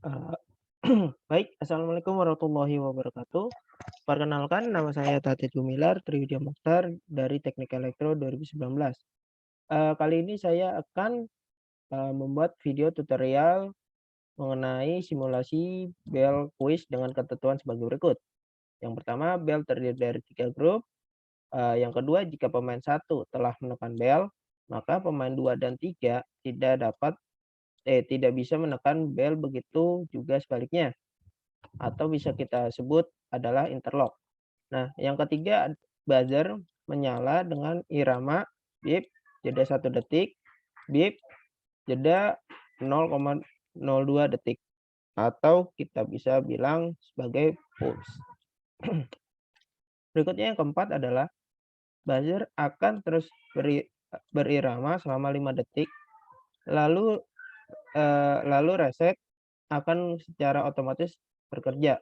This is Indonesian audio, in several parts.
Eee, Baik, assalamualaikum warahmatullahi wabarakatuh. Perkenalkan, nama saya Tati Gumilar Triwidya Mokhtar dari Teknik Elektro 2019. Kali ini saya akan membuat video tutorial mengenai simulasi bel kuis dengan ketentuan sebagai berikut. Yang pertama, bel terdiri dari 3 grup. Yang kedua, jika pemain satu telah menekan bel, maka pemain 2 dan 3 tidak bisa menekan bel, begitu juga sebaliknya, atau bisa kita sebut adalah interlock. Nah, yang ketiga, buzzer menyala dengan irama bip, jeda 1 detik, bip, jeda 0,02 detik, atau kita bisa bilang sebagai pulse. Berikutnya yang keempat adalah buzzer akan terus berirama selama 5 detik, lalu reset akan secara otomatis bekerja,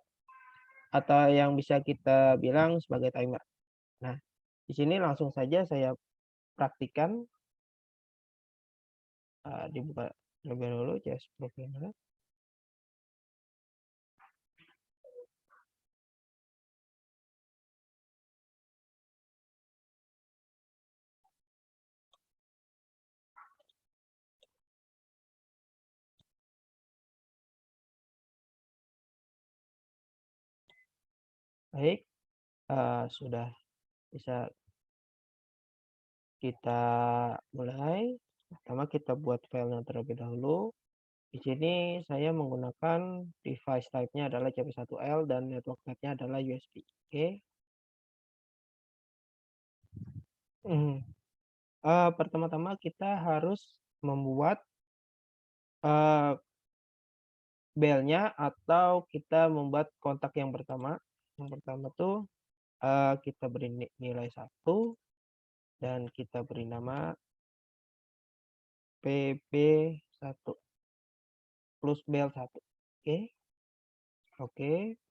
atau yang bisa kita bilang sebagai timer. Nah, di sini langsung saja saya praktikan. Dibuka terlebih dahulu CS profilnya. Baik, sudah bisa kita mulai. Pertama kita buat filenya terlebih dahulu. Di sini saya menggunakan device type-nya adalah CP1L dan network type-nya adalah USB. Oke. Pertama-tama kita harus membuat belnya, atau kita membuat kontak yang pertama. Yang pertama tuh kita beri nilai 1 dan kita beri nama PB1 plus bel 1. Oke. Oke.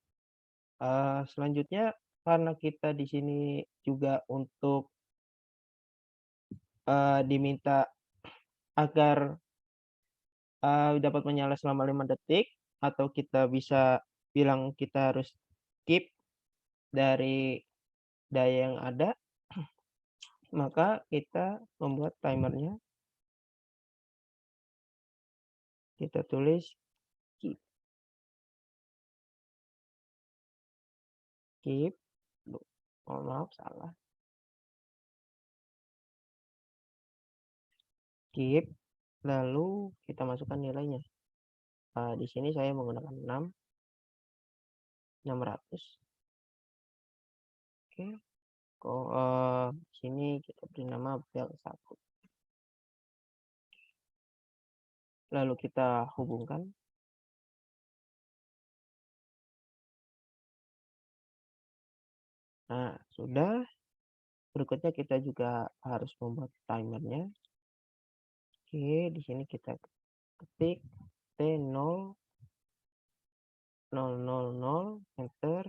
Selanjutnya, karena kita di sini juga untuk diminta agar dapat menyala selama 5 detik, atau kita bisa bilang kita harus keep dari daya yang ada, maka kita membuat timernya. Kita tulis keep. Keep. Oh, maaf, salah. Keep, lalu kita masukkan nilainya. Di sini saya menggunakan 600. Oke. Sini kita beri nama bel 1. Lalu kita hubungkan. Nah, sudah. Berikutnya kita juga harus membuat timernya. Oke, di sini kita ketik T0 000, enter.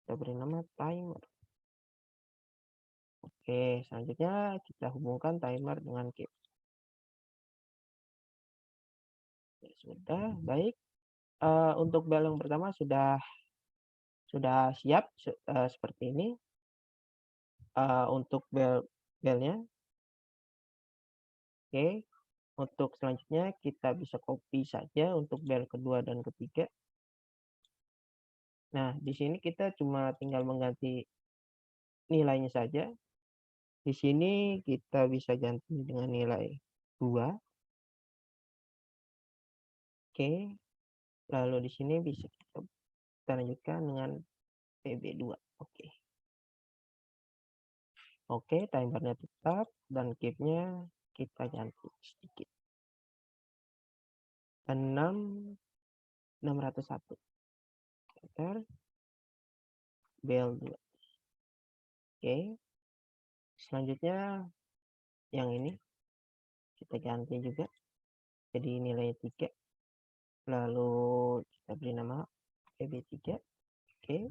Kita beri nama timer. Oke, selanjutnya kita hubungkan timer dengan keep. Ya, sudah, baik. Untuk bel yang pertama sudah siap seperti ini. Untuk belnya. Oke. Untuk selanjutnya kita bisa copy saja untuk bel kedua dan ketiga. Nah, di sini kita cuma tinggal mengganti nilainya saja. Di sini kita bisa ganti dengan nilai 2. Oke. Lalu di sini bisa kita lanjutkan dengan PB2. Oke. Oke, timernya tetap dan keep-nya kita ganti sedikit. 601. Enter. Bel 2. Oke. Selanjutnya yang ini kita ganti juga jadi nilai 3. Lalu kita beri nama PB3. Oke.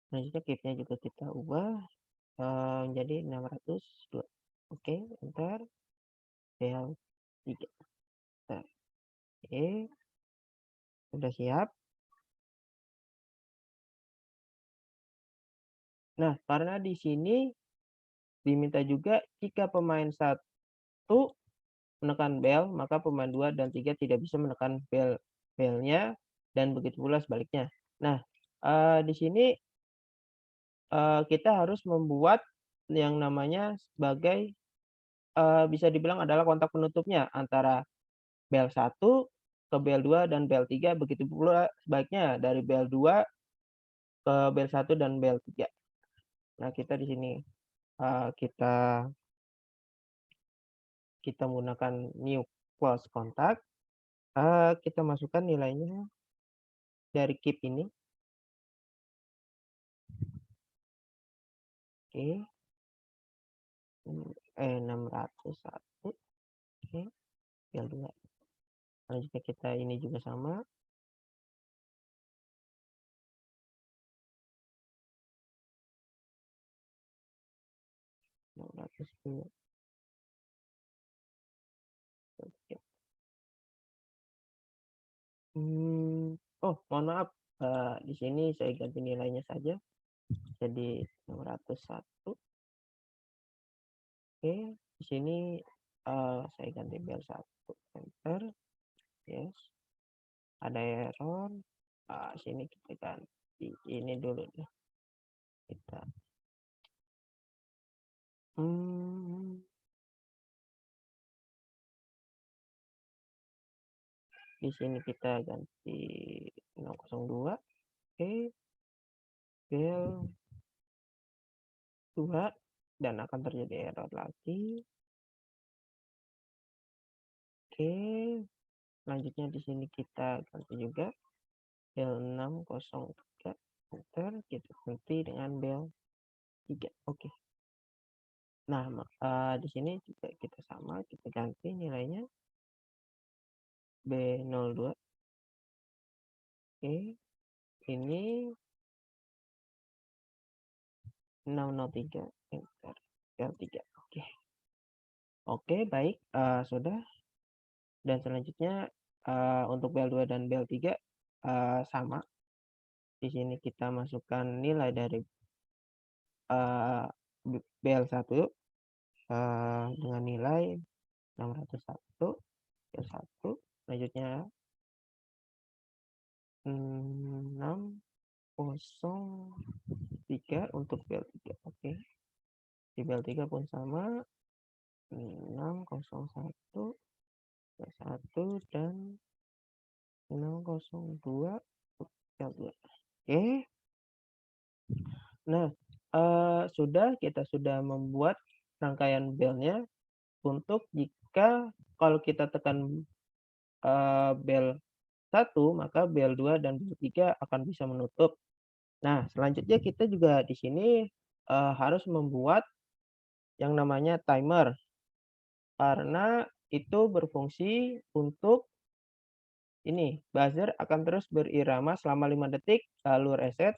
Selanjutnya keep-nya juga kita ubah menjadi 602. Oke, enter. Bel 3. Oke. Sudah siap? Nah, karena di sini diminta juga jika pemain satu menekan bel, maka pemain 2 dan 3 tidak bisa menekan belnya dan begitu pula sebaliknya. Nah, di sini, kita harus membuat yang namanya sebagai, bisa dibilang adalah kontak penutupnya antara bel satu ke bel 2 dan bel 3, begitu pula sebaliknya dari bel 2 ke bel satu dan bel 3. Nah, kita di sini, kita menggunakan new close contact, kita masukkan nilainya dari keep ini. Oke, 601, oke, bel 2. Selanjutnya kita ini juga sama. Oh, mohon maaf, di sini saya ganti nilainya saja jadi 601. Oke, di sini, saya ganti bel 1, enter, yes. Ada error, sini kita ganti ini dulu deh, kita di sini kita ganti 002, oke, bel 2 dan akan terjadi error lagi. Oke, selanjutnya di sini kita ganti juga bel 603, enter, kita ganti dengan bel 3, oke. Nah, di sini juga kita sama, kita ganti nilainya B02, oke, ini 603, enter, bel 3, oke. Oke, baik, sudah. Dan selanjutnya, untuk bel 2 dan bel 3, sama. Di sini kita masukkan nilai dari, bel 1, dengan nilai 601, bel 1, selanjutnya 603 untuk bel 3, oke. Di bel 3 pun sama, 601, bel 1 dan 602 untuk bel 2. Oke. Nah, kita sudah membuat rangkaian belnya untuk jika kalau kita tekan, bel 1, maka bel 2 dan bel 3 akan bisa menutup. Nah, selanjutnya kita juga di sini, harus membuat yang namanya timer, karena itu berfungsi untuk ini, buzzer akan terus berirama selama 5 detik, lalu reset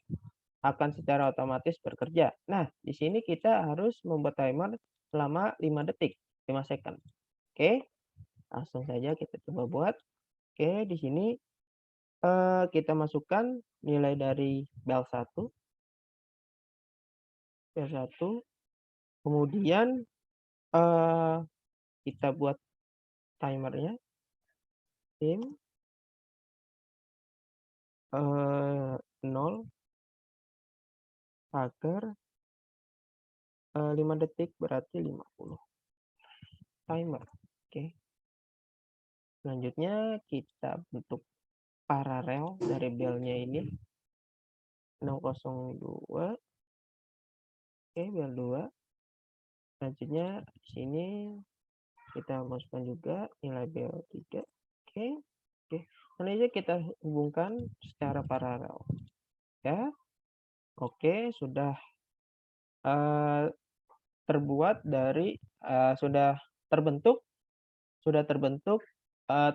akan secara otomatis bekerja. Nah, di sini kita harus membuat timer selama 5 detik, 5 second. Oke, langsung saja kita coba buat. Oke, di sini, kita masukkan nilai dari bel 1, kemudian, kita buat timernya, dim, 0 agar 5 detik berarti 50. Timer, oke. Selanjutnya kita bentuk paralel dari belnya ini 002, oke, bel 2. Selanjutnya di sini kita masukkan juga nilai bel 3, oke. Oke, selanjutnya kita hubungkan secara paralel ya. Oke, sudah, terbuat dari, sudah terbentuk,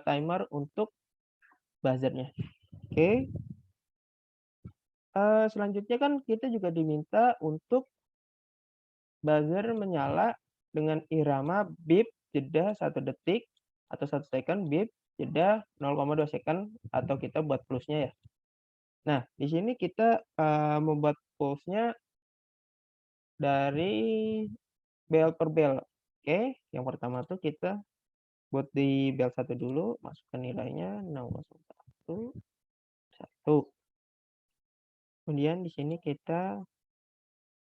timer untuk buzzernya. Oke, selanjutnya kan kita juga diminta untuk buzzer menyala dengan irama beep jeda 1 detik atau 1 second, beep, jeda 0,2 second atau kita buat plusnya ya. Nah, di sini kita membuat pulse-nya dari bel per bel. Oke, yang pertama tuh kita buat di bel 1 dulu, masukkan nilainya 0,1, 1. Kemudian di sini kita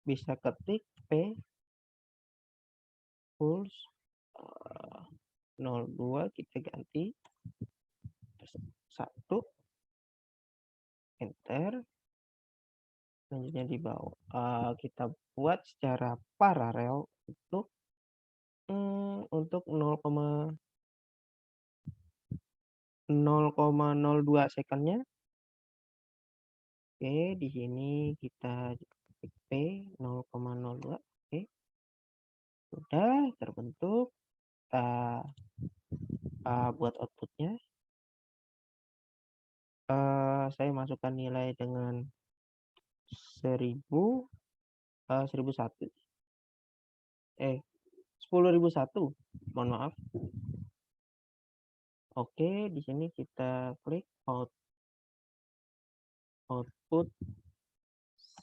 bisa ketik P pulse 02 kita ganti 1, enter. Selanjutnya di bawah kita buat secara paralel untuk 0,02 second-nya. Oke, di sini kita ketik P 0,02. Oke. Sudah terbentuk. Kita buat output-nya. Saya masukkan nilai dengan 1001. 10.001. Mohon maaf. Oke, di sini kita klik output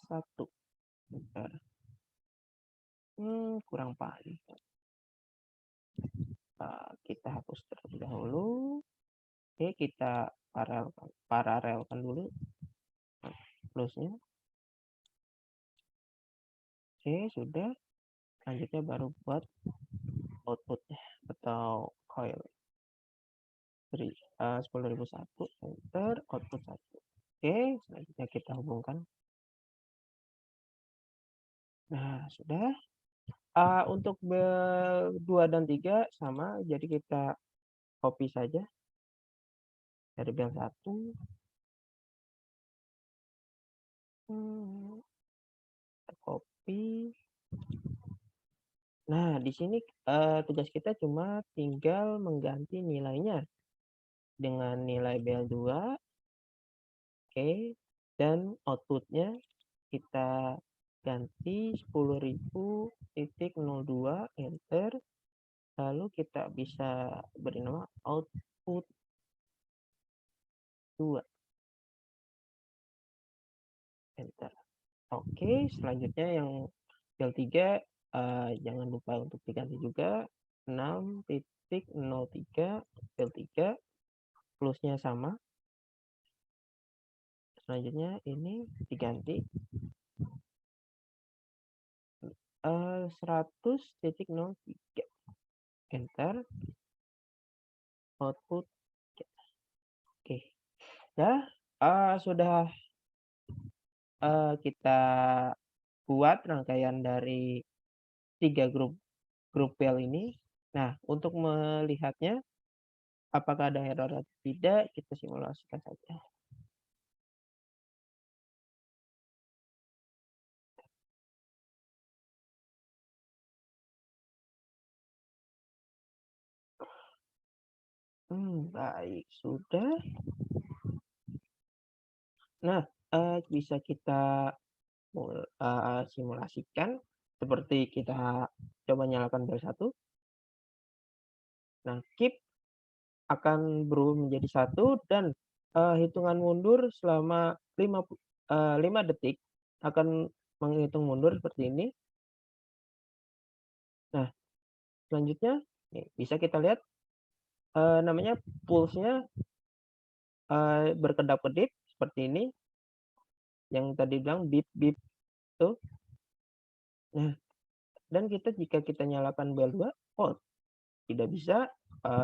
1. Bentar. Kurang panjang. Kita hapus terlebih dahulu. Oke, kita paralelkan dulu plusnya. Oke, sudah. Selanjutnya baru buat outputnya atau coil 10.001, enter, output 1. Oke, selanjutnya kita hubungkan. Nah, sudah. Untuk bel 2 dan 3 sama, jadi kita copy saja dari bel 1. Kita copy. Nah, di sini tugas kita cuma tinggal mengganti nilainya dengan nilai bel 2. Oke, dan outputnya kita ganti 10.000.02, enter. Lalu kita bisa beri nama output 2, enter. Oke, selanjutnya yang bel 3 jangan lupa untuk diganti juga 6.03 bel 3, plusnya sama. Selanjutnya ini diganti 100.03, enter, output. Oke, ya sudah kita buat rangkaian dari 3 grup bel ini. Nah, untuk melihatnya apakah ada error atau tidak, kita simulasikan saja. Baik, sudah. Nah, bisa kita simulasikan seperti kita coba nyalakan bel 1. Nah, keep akan berubah menjadi 1 dan hitungan mundur selama 5 detik akan menghitung mundur seperti ini. Nah, selanjutnya nih, bisa kita lihat namanya pulse-nya berkedap-kedip seperti ini. Yang tadi bilang beep beep tuh. Nah, dan jika kita nyalakan bel 2, tidak bisa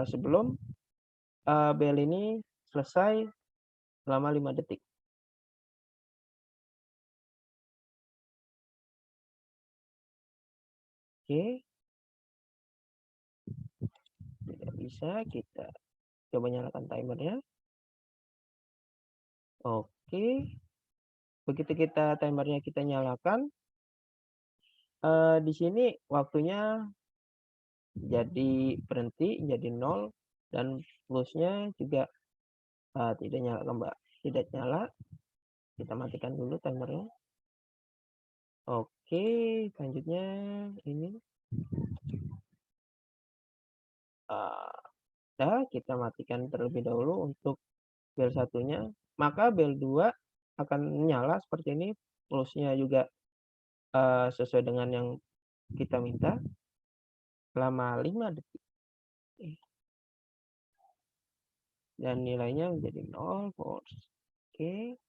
sebelum bel ini selesai selama 5 detik. Oke. Tidak bisa, kita coba nyalakan timernya. Oke. Begitu timernya kita nyalakan, di sini waktunya jadi berhenti, jadi 0, dan plusnya juga tidak nyala. Kita matikan dulu timernya. Oke, selanjutnya ini sudah, kita matikan terlebih dahulu untuk bel satunya, maka bel 2 akan menyala seperti ini, pulse-nya juga sesuai dengan yang kita minta selama 5 detik. Dan nilainya menjadi 0 volts. Oke.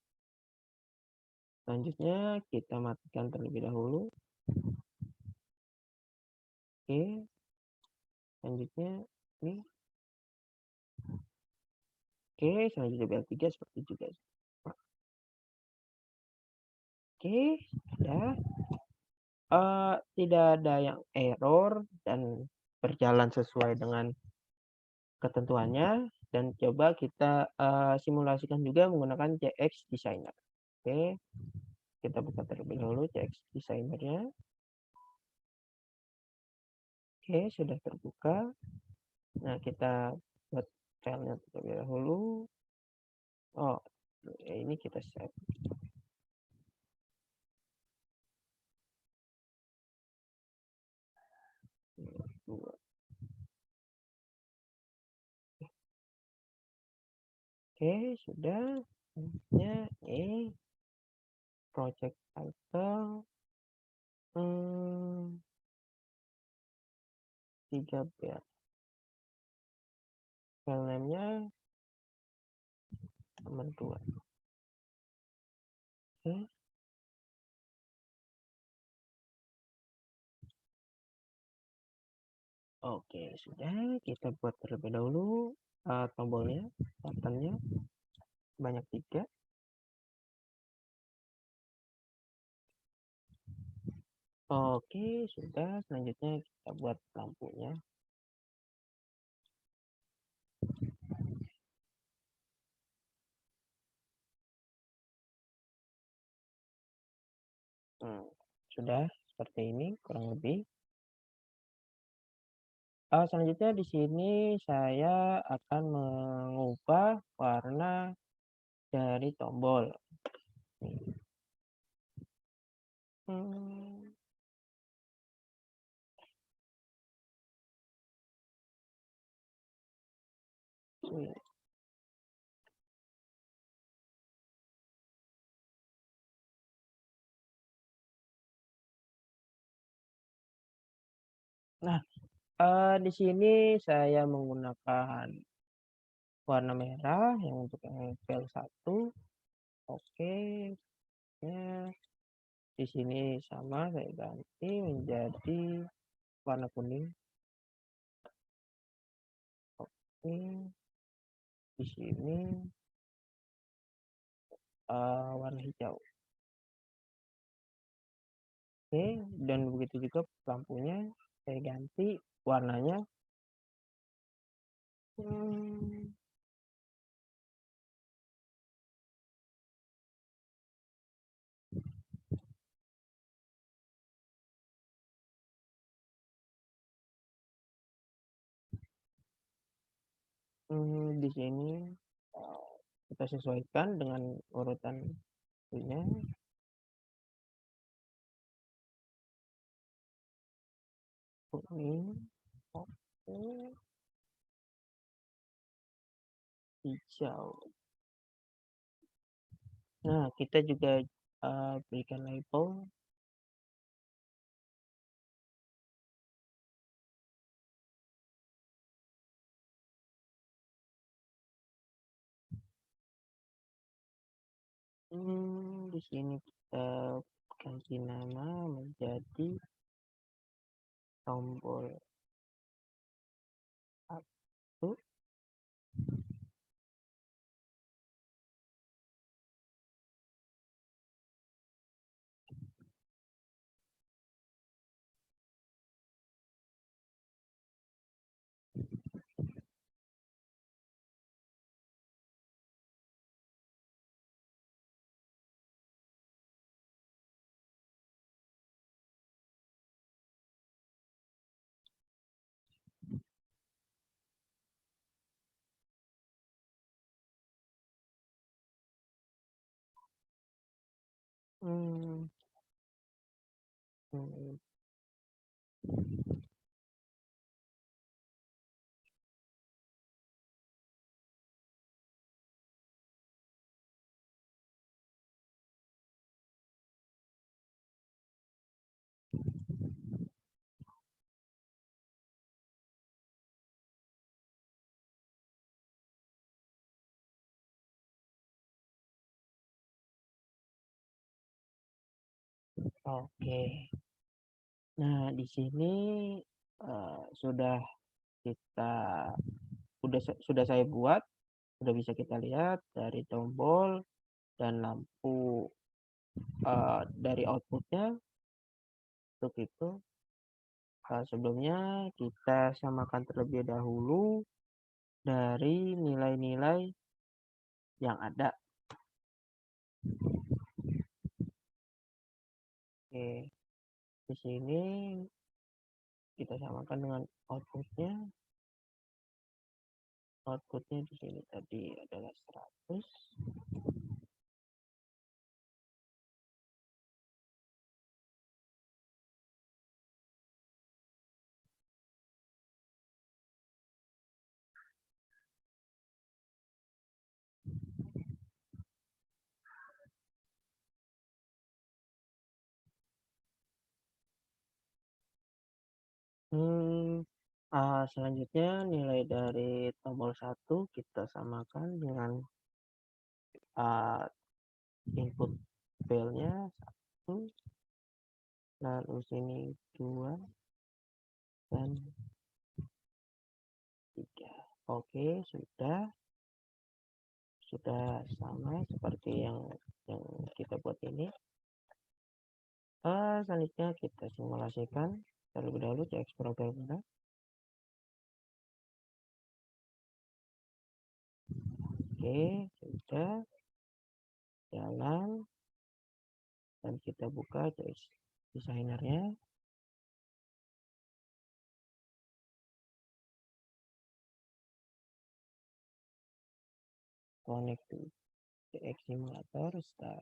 Selanjutnya kita matikan terlebih dahulu. Oke. Selanjutnya ini. Oke, selanjutnya bel 3 seperti juga. Oke, sudah. Tidak ada yang error dan berjalan sesuai dengan ketentuannya, dan coba kita simulasikan juga menggunakan CX Designer. Oke, kita buka terlebih dahulu CX Designer-nya. Oke, sudah terbuka. Nah, kita buat filenya terlebih dahulu. Oh, ini kita save. Oke, sudah. Selanjutnya ini project title 3 bit. File name-nya nomor 2. Oke. Oke, sudah. Kita buat terlebih dahulu tombolnya, buttonnya banyak 3. Oke, sudah. Selanjutnya kita buat lampunya. Sudah seperti ini kurang lebih. Selanjutnya di sini saya akan mengubah warna dari tombol. Nah, di sini saya menggunakan warna merah yang untuk level 1. Oke. Ya, di sini sama saya ganti menjadi warna kuning. Oke. Di sini warna hijau. Oke, dan begitu juga lampunya saya ganti warnanya. Di sini kita sesuaikan dengan urutan punya. Kuning, oke, hijau. Nah, kita juga berikan label. Di sini kita ganti nama menjadi tombol 1. Hmm. Hmm. Oke. Nah, di sini sudah kita sudah saya buat, sudah bisa kita lihat dari tombol dan lampu dari outputnya. Untuk itu, sebelumnya kita samakan terlebih dahulu dari nilai-nilai yang ada. Oke, di sini kita samakan dengan outputnya. Outputnya di sini tadi adalah 100. Selanjutnya nilai dari tombol 1 kita samakan dengan input failnya 1, lalu sini 2 dan 3. Oke, sudah sama seperti yang kita buat ini. Selanjutnya kita simulasikan terlebih dahulu, cek programnya. Oke, sudah jalan, dan kita buka desainernya. Connect to CX Simulator, start.